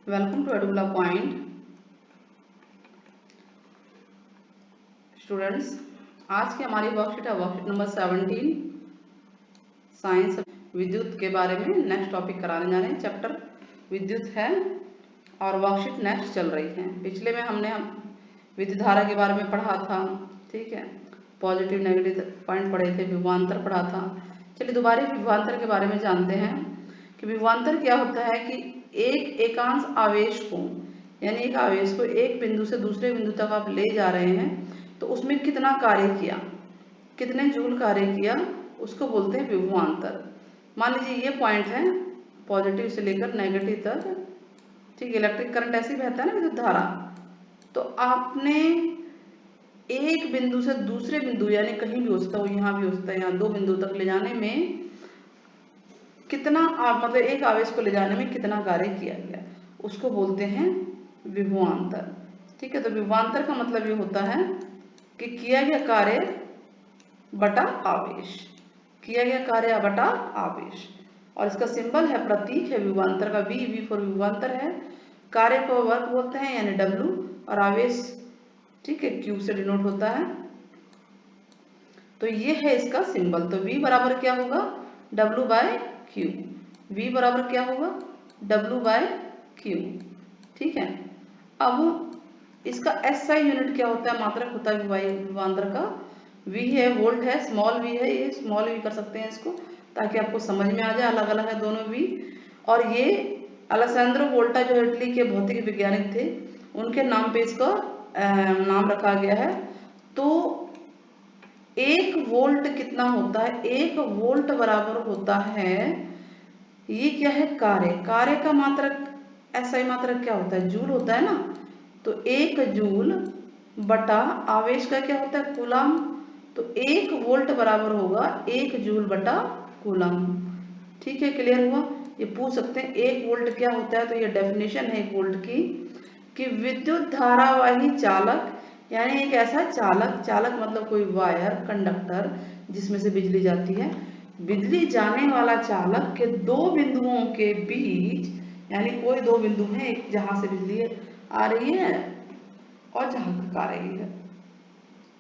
Welcome to Edula point students. आज की हमारी वर्कशीट है वर्कशीट नंबर 17 साइंस विद्युत के बारे में नेक्स्ट टॉपिक कराने जा रहे हैं। चैप्टर विद्युत है और वर्कशीट नेक्स्ट चल रही है। पिछले में हमने विद्युत धारा के बारे में पढ़ा था, ठीक है, पॉजिटिव नेगेटिव पॉइंट पढ़े थे, विभवांतर पढ़ा था। चलिए दोबारा विभवांतर के बारे में जानते हैं कि विभवांतर क्या होता है कि एक एकांश आवेश को, यानी एक आवेश को एक बिंदु से दूसरे बिंदु तक आप ले जा रहे हैं तो उसमें कितना कार्य किया, कितने जूल कार्य किया, उसको बोलते हैं विभवांतर। मान लीजिए ये पॉइंट है पॉजिटिव से लेकर नेगेटिव तक, ठीक, इलेक्ट्रिक करंट ऐसे ही बहता है ना विद्युत धारा। तो आपने एक बिंदु से दूसरे बिंदु, यानी कहीं भी हो सकता है, यहाँ भी हो सकता है, यहाँ दो बिंदु तक ले जाने में कितना मतलब एक आवेश को ले जाने में कितना कार्य किया गया, उसको बोलते हैं विभवांतर। ठीक है, तो विभवांतर का मतलब ये होता है कि किया गया कार्य बटा आवेश, किया गया कार्य बटा आवेश। और इसका सिंबल है, प्रतीक है विभवांतर का, वी फॉर विभवांतर है। कार्य को वर्क बोलते हैं यानी डब्ल्यू, और आवेश, ठीक है, क्यू से डिनोट होता है। तो ये है इसका सिंबल। तो V बराबर क्या होगा, W बाय क्यू। V बराबर क्या होगा, W बाय क्यू। ठीक है, अब इसका SI यूनिट क्या होता है, मात्रक होता है विभवांतर का। V है, वोल्ट है, स्मॉल v है, ये स्मॉल v कर सकते हैं इसको ताकि आपको समझ में आ जाए, अलग अलग है दोनों v। और ये अलेसैंड्रो वोल्टा जो इटली के भौतिक वैज्ञानिक थे, उनके नाम पे इसका नाम रखा गया है। तो 1 वोल्ट कितना होता है, 1 वोल्ट बराबर होता है, ये क्या है, कार्य, कार्य का मात्रक, SI मात्रक क्या होता है, जूल होता है ना। तो 1 जूल बटा आवेश का क्या होता है, कूलम। तो 1 वोल्ट बराबर होगा 1 जूल बटा कूलम। ठीक है, क्लियर हुआ। ये पूछ सकते हैं 1 वोल्ट क्या होता है, तो ये डेफिनेशन है 1 वोल्ट की कि विद्युत धारावाही चालक, यानी एक ऐसा चालक, चालक मतलब कोई वायर, कंडक्टर जिसमें से बिजली जाती है, बिजली जाने वाला चालक के दो बिंदुओं के बीच, यानी कोई दो बिंदु है, एक जहां से बिजली आ रही है और जहां तक आ रही है,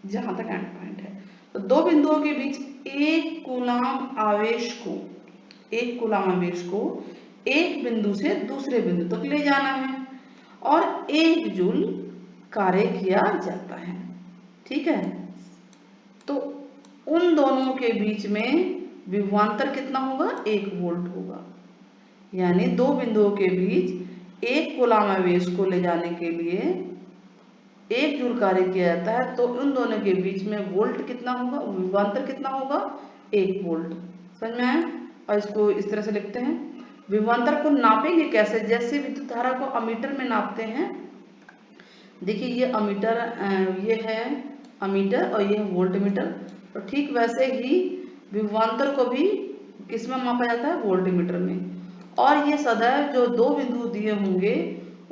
जहां तक एंड पॉइंट है, तो दो बिंदुओं के बीच एक कूलाम आवेश को, एक कूलाम आवेश को एक बिंदु से दूसरे बिंदु तक ले जाना है और 1 जूल कार्य किया जाता है। ठीक है, तो उन दोनों के बीच में विभवांतर कितना होगा, 1 वोल्ट होगा। यानी दो बिंदुओं के बीच एक कूलाम आवेश को ले जाने के लिए 1 जूल कार्य किया जाता है, तो उन दोनों के बीच में वोल्ट कितना होगा, विभवांतर कितना होगा, 1 वोल्ट। समझ में आया। और इसको इस तरह से लिखते हैं। विभवांतर को नापेंगे कैसे, जैसे विद्युत धारा को अमीटर में नापते हैं। देखिए ये अमीटर, ये है अमीटर और ये है वोल्ट मीटर। तो ठीक वैसे ही विभवांतर को भी किस में मापा जाता है, वोल्ट मीटर में। और ये सदैव जो दो बिंदु दिए होंगे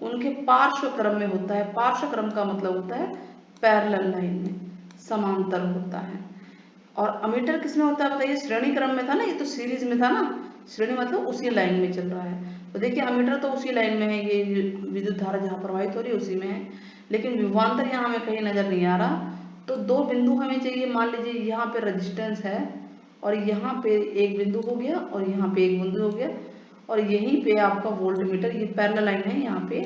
उनके पार्श्व क्रम में होता है। पार्श्व क्रम का मतलब होता है पैरेलल लाइन में, समांतर होता है। और अमीटर किस में होता है बताइए, श्रेणी क्रम में था ना, ये तो सीरीज में था ना, श्रेणी मतलब उसी लाइन में चल रहा है। तो देखिए अमीटर तो उसी लाइन में है, ये विद्युत धारा जहाँ प्रवाहित हो रही है उसी में है, लेकिन विभवांतर यहाँ हमें कहीं नजर नहीं आ रहा। तो दो बिंदु हमें चाहिए, मान लीजिए यहाँ पे रेजिस्टेंस है और यहाँ पे एक बिंदु हो गया और यहाँ पे एक बिंदु हो गया, और यहीं पे आपका वोल्ट मीटर, ये पैरेलल लाइन है, यहाँ पे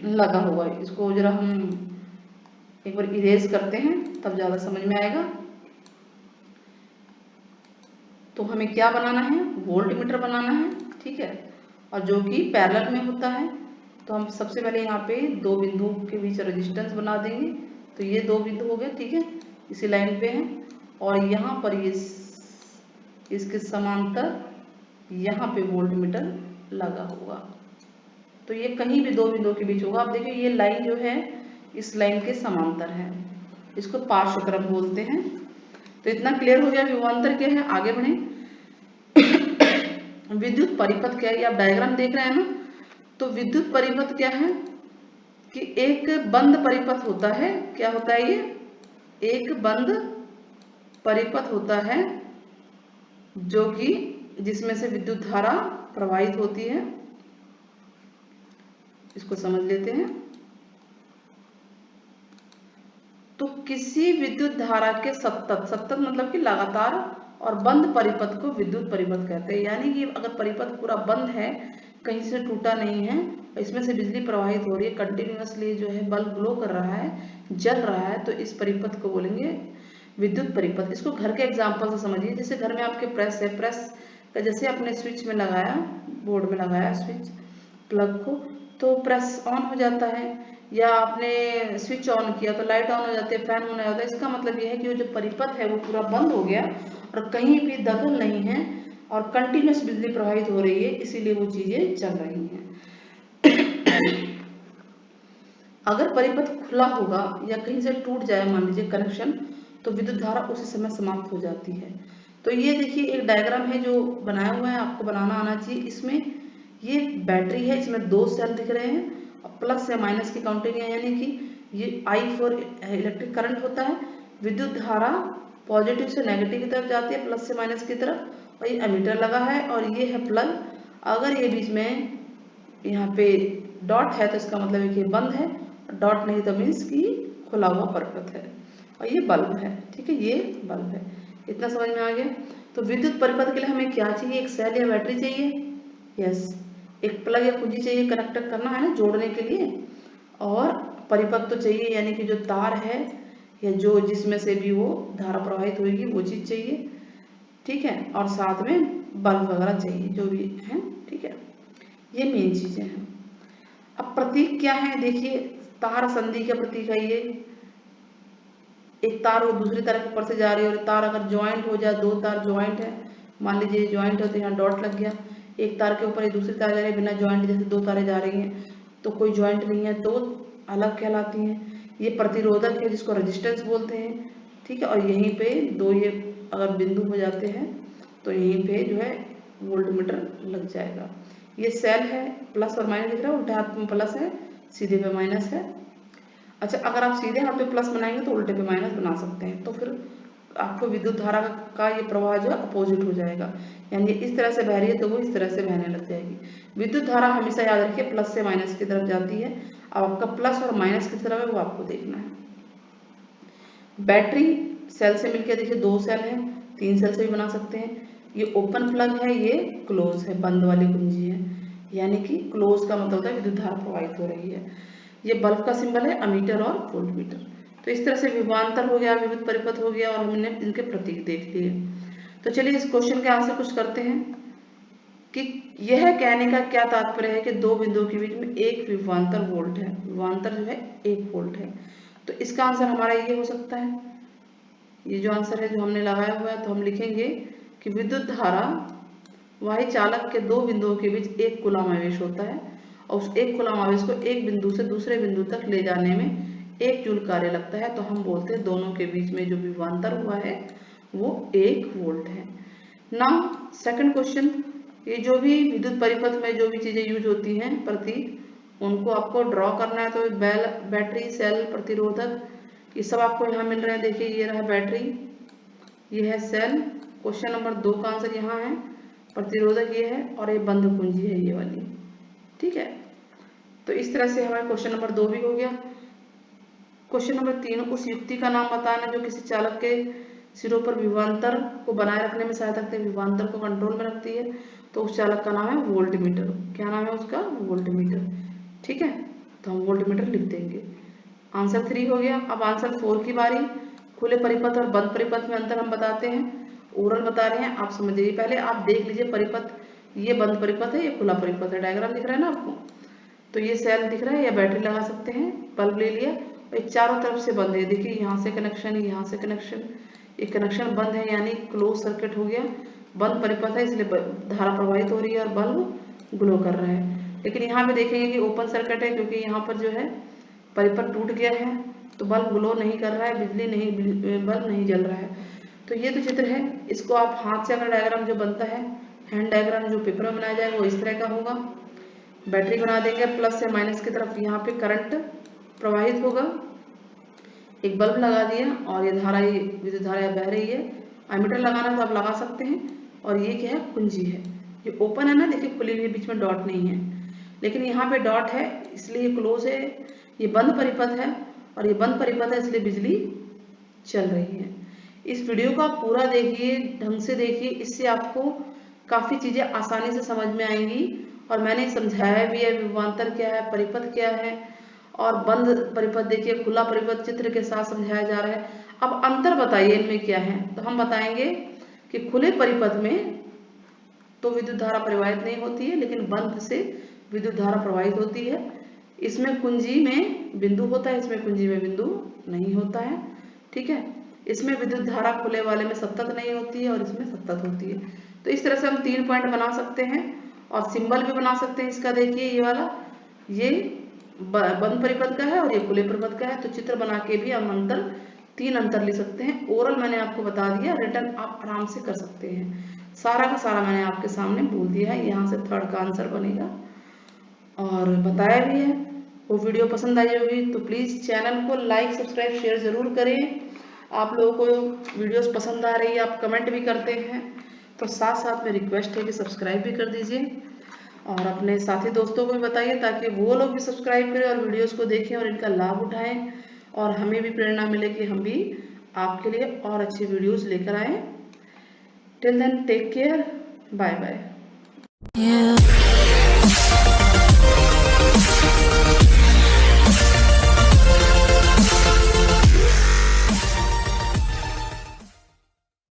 लगा हुआ है। इसको जरा हम एक बार इरेज करते हैं तब ज्यादा समझ में आएगा। तो हमें क्या बनाना है, वोल्ट मीटर बनाना है, ठीक है, और जो कि पैरेलल में होता है। तो हम सबसे पहले यहाँ पे दो बिंदुओं के बीच रेजिस्टेंस बना देंगे। तो ये दो बिंदु हो गए, ठीक है, इसी लाइन पे हैं, और यहाँ पर ये इसके समांतर यहाँ पे वोल्ट मीटर लगा होगा। तो ये कहीं भी दो बिंदुओं के बीच होगा। आप देखिए ये लाइन जो है इस लाइन के समांतर है, इसको पार्श्व क्रम बोलते हैं। तो इतना क्लियर हो गया विभवांतर क्या है। आगे बढ़े, विद्युत परिपथ क्या है, ये आप डायग्राम देख रहे हैं ना। तो विद्युत परिपथ क्या है कि एक बंद परिपथ होता है, क्या होता है ये, एक बंद परिपथ होता है जो कि जिसमें से विद्युत धारा प्रवाहित होती है। इसको समझ लेते हैं। तो किसी विद्युत धारा के सतत मतलब कि लगातार और बंद परिपथ को विद्युत परिपथ कहते हैं। यानी कि अगर परिपथ पूरा बंद है, कहीं से टूटा नहीं है, इसमें से बिजली प्रवाहित हो रही है, कंटिन्यूअसली जो है बल्ब ग्लो कर रहा है, जल रहा है, तो इस परिपथ को बोलेंगे विद्युत परिपथ। इसको घर के एग्जाम्पल से समझिए। जैसे घर में आपके प्रेस है, प्रेस का जैसे अपने स्विच में लगाया, बोर्ड में लगाया स्विच प्लग को, तो प्रेस ऑन हो जाता है, या आपने स्विच ऑन किया तो लाइट ऑन हो जाती है, फैन ऑन हो जाता है। इसका मतलब यह है कि वो जो परिपथ है वो पूरा बंद हो गया और कहीं भी दखल नहीं है और कंटिन्यूस बिजली प्रवाहित हो रही है, इसीलिए वो चीजें चल रही हैं। अगर परिपथ खुला होगा या कहीं से टूट जाए मान लीजिए कनेक्शन, तो विद्युत धारा उसी समय समाप्त हो जाती है। तो ये देखिए एक डायग्राम है जो बनाया हुआ है, आपको बनाना आना चाहिए। इसमें ये बैटरी है, इसमें 2 सेल दिख रहे हैं, प्लस या माइनस की काउंटिंग है, यानी कि ये I फॉर इलेक्ट्रिक करंट होता है। विद्युत धारा पॉजिटिव से नेगेटिव की तरफ जाती है, प्लस से माइनस की तरफ, और ये एमीटर लगा है और ये है प्लग। अगर ये बीच में यहाँ पे डॉट है तो इसका मतलब है कि बंद है, डॉट नहीं तो मीन्स कि खुला हुआ परिपथ है, और ये बल्ब है। ठीक है, ये बल्ब है। इतना समझ में आ गया। तो विद्युत परिपथ के लिए हमें क्या चाहिए? एक सेल या बैटरी चाहिए, यस, एक प्लग या कुंजी चाहिए, कनेक्ट करना है ना, जोड़ने के लिए, और परिपथ तो चाहिए, यानी कि जो तार है या जो जिसमें से भी वो धारा प्रवाहित होगी वो चीज चाहिए। ठीक है, और साथ में बल्ब वगैरह चाहिए जो भी है। ठीक है, ये मेन चीजें हैं। अब प्रतीक क्या है देखिए, तार संधि का प्रतीक है ये। एक तार वो दूसरी तार के ऊपर से जा रही है, और तार अगर ज्वाइंट हो जाए, 2 तार ज्वाइंट है, मान लीजिए ज्वाइंट है तो यहाँ डॉट लग गया। एक तार के ऊपर एक दूसरी तार जा रही है बिना ज्वाइंट, जैसे 2 तारें जा रही हैं तो कोई ज्वाइंट नहीं है तो अलग कहलाती हैं। ये प्रतिरोधक है जिसको रेजिस्टेंस बोलते हैं। ठीक है, और यहीं पे 2 ये अगर बिंदु हो जाते हैं तो यहीं पे जो है वोल्टमीटर लग जाएगा। ये सेल है, प्लस और माइनस दिख रहा है, उल्टे हाथ में प्लस है, सीधे पे माइनस है। अच्छा, अगर आप सीधे हाथ पे प्लस बनाएंगे तो उल्टे पे माइनस बना सकते हैं, तो फिर आपको विद्युत धारा का ये प्रवाह जो है अपोजिट हो जाएगा, यानी इस तरह से बह रही है तो वो इस तरह से बहने लग जाएगी। विद्युत धारा हमेशा याद रखिए प्लस से माइनस की तरफ जाती है। अब आपका प्लस और माइनस की तरफ है वो आपको देखना है। बैटरी सेल से मिलकर देखिए 2 सेल है, 3 सेल से भी बना सकते हैं। ये ओपन प्लग है, ये क्लोज है, बंद वाली कुंजी है, यानी कि क्लोज का मतलब होता है विद्युत धारा प्रवाहित हो रही है। ये बल्ब का सिंबल है, अमीटर और वोल्टमीटर। तो इस तरह से विभवांतर हो गया, विद्युत परिपथ हो गया, और हमने इनके प्रतीक देख लिए। तो चलिए इस क्वेश्चन के आंसर कुछ करते हैं कि यह कहने का क्या तात्पर्य है कि 2 बिंदुओं के बीच में एक विभवांतर वोल्ट है। विभवांतर जो है 1 वोल्ट है। तो इसका आंसर हमारा ये हो सकता है, ये जो आंसर है जो हमने लगाया हुआ है, तो हम लिखेंगे कि विद्युत धारा वाही चालक के 2 बिंदुओं के बीच 1 कूलम आवेश होता है, और उस 1 कूलम आवेश को एक बिंदु से दूसरे बिंदु तक ले जाने में 1 जूल कार्य लगता है। तो हम बोलते हैं दोनों के बीच में जो विभवांतर हुआ है वो 1 वोल्ट है। नाउ सेकंड क्वेश्चन, ये जो भी विद्युत परिपथ में जो भी चीजें यूज होती हैं प्रतीक, उनको आपको ड्रॉ करना है। तो बैटरी, सेल, प्रतिरोधक, ये सब आपको यहाँ मिल रहे हैं। देखिए ये रहा बैटरी, ये है सेल, क्वेश्चन नंबर 2 का आंसर यहाँ है, प्रतिरोधक ये है, और ये बंद कुंजी है ये वाली। ठीक है, तो इस तरह से हमारा क्वेश्चन नंबर 2 भी हो गया। क्वेश्चन नंबर 3, उस युक्ति का नाम बताना जो किसी चालक के सिरों पर विभवांतर को बनाए रखने में सहायता करती है, विभवांतर को कंट्रोल में रखती है। तो उस चालक का नाम है वोल्टमीटर। क्या नाम है उसका? वोल्टमीटर। ठीक है, तो हम वोल्टमीटर लिख देंगे। आंसर 3 हो गया। अब आंसर 4 की बारी। खुले परिपथ और बंद परिपथ में अंतर हम बताते हैं, ओरल बता रहे हैं, आप समझिए। पहले आप देख लीजिए परिपथ, ये बंद परिपथ है, ये खुला परिपथ है, डायग्राम दिख रहा है ना आपको। तो ये सेल दिख रहा है या बैटरी लगा सकते हैं, बल्ब ले लिया, और चारों तरफ से बंद है। देखिए यहाँ से कनेक्शन, यहाँ से कनेक्शन, ये कनेक्शन बंद है, यानी क्लोज सर्किट हो गया। बंद परिपथ है इसलिए धारा प्रवाहित हो रही है और बल्ब ग्लो कर रहा है। लेकिन यहाँ पे देखेंगे कि ओपन सर्किट है, क्योंकि यहाँ पर जो है परिपथ टूट गया है, तो बल्ब ग्लो नहीं कर रहा है, बिजली नहीं, बल्ब नहीं जल रहा है। तो ये तो चित्र है, इसको आप हाथ से अगर डायग्राम जो बनता है, हैंड डायग्राम जो पेपर में बनाया जाएगा वो इस तरह का होगा। बैटरी बना देंगे, प्लस से माइनस की तरफ यहाँ पे करंट प्रवाहित होगा, एक बल्ब लगा दिया, और ये धारा, ये विद्युत धारा बह रही है। एमीटर लगाना तो आप लगा सकते हैं। और ये क्या है? कुंजी है, ये ओपन है ना, देखिए खुली हुई, बीच में डॉट नहीं है। लेकिन यहाँ पे डॉट है इसलिए ये क्लोज है, ये बंद परिपथ है और ये बंद परिपथ है इसलिए बिजली चल रही है। इस वीडियो को आप पूरा देखिए, ढंग से देखिए, इससे आपको काफ़ी चीज़ें आसानी से समझ में आएंगी। और मैंने समझाया भी है विभवांतर क्या है, परिपथ क्या है, और बंद परिपथ देखिए, खुला परिपथ चित्र के साथ समझाया जा रहा है। अब अंतर बताइए इनमें क्या है, तो हम बताएंगे कि खुले परिपथ में तो विद्युत धारा प्रवाहित नहीं होती है, लेकिन बंद से विद्युत धारा प्रवाहित होती है। इसमें कुंजी में बिंदु होता है, इसमें कुंजी में बिंदु नहीं होता है, ठीक है। इसमें विद्युत धारा खुले वाले में सतत नहीं होती है और इसमें सतत होती है। तो इस तरह से हम 3 पॉइंट बना सकते हैं और सिंबल भी बना सकते हैं इसका। देखिए ये वाला, ये बंद परिपथ का है और ये खुले परिपथ का है। तो चित्र बना के भी हम 3 अंतर ले सकते हैं। ओरल मैंने आपको बता दिया, रिटर्न आप आराम से कर सकते हैं। सारा का सारा मैंने आपके सामने बोल दिया है, यहाँ से थर्ड का आंसर बनेगा और बताया भी है। वो वीडियो पसंद आई होगी तो प्लीज़ चैनल को लाइक सब्सक्राइब शेयर ज़रूर करें। आप लोगों को वीडियोस पसंद आ रही है, आप कमेंट भी करते हैं, तो साथ साथ में रिक्वेस्ट है कि सब्सक्राइब भी कर दीजिए और अपने साथी दोस्तों को भी बताइए ताकि वो लोग भी सब्सक्राइब करें और वीडियोस को देखें और इनका लाभ उठाएं और हमें भी प्रेरणा मिले कि हम भी आपके लिए और अच्छी वीडियोस लेकर आएँ। Till then, take care. Bye bye.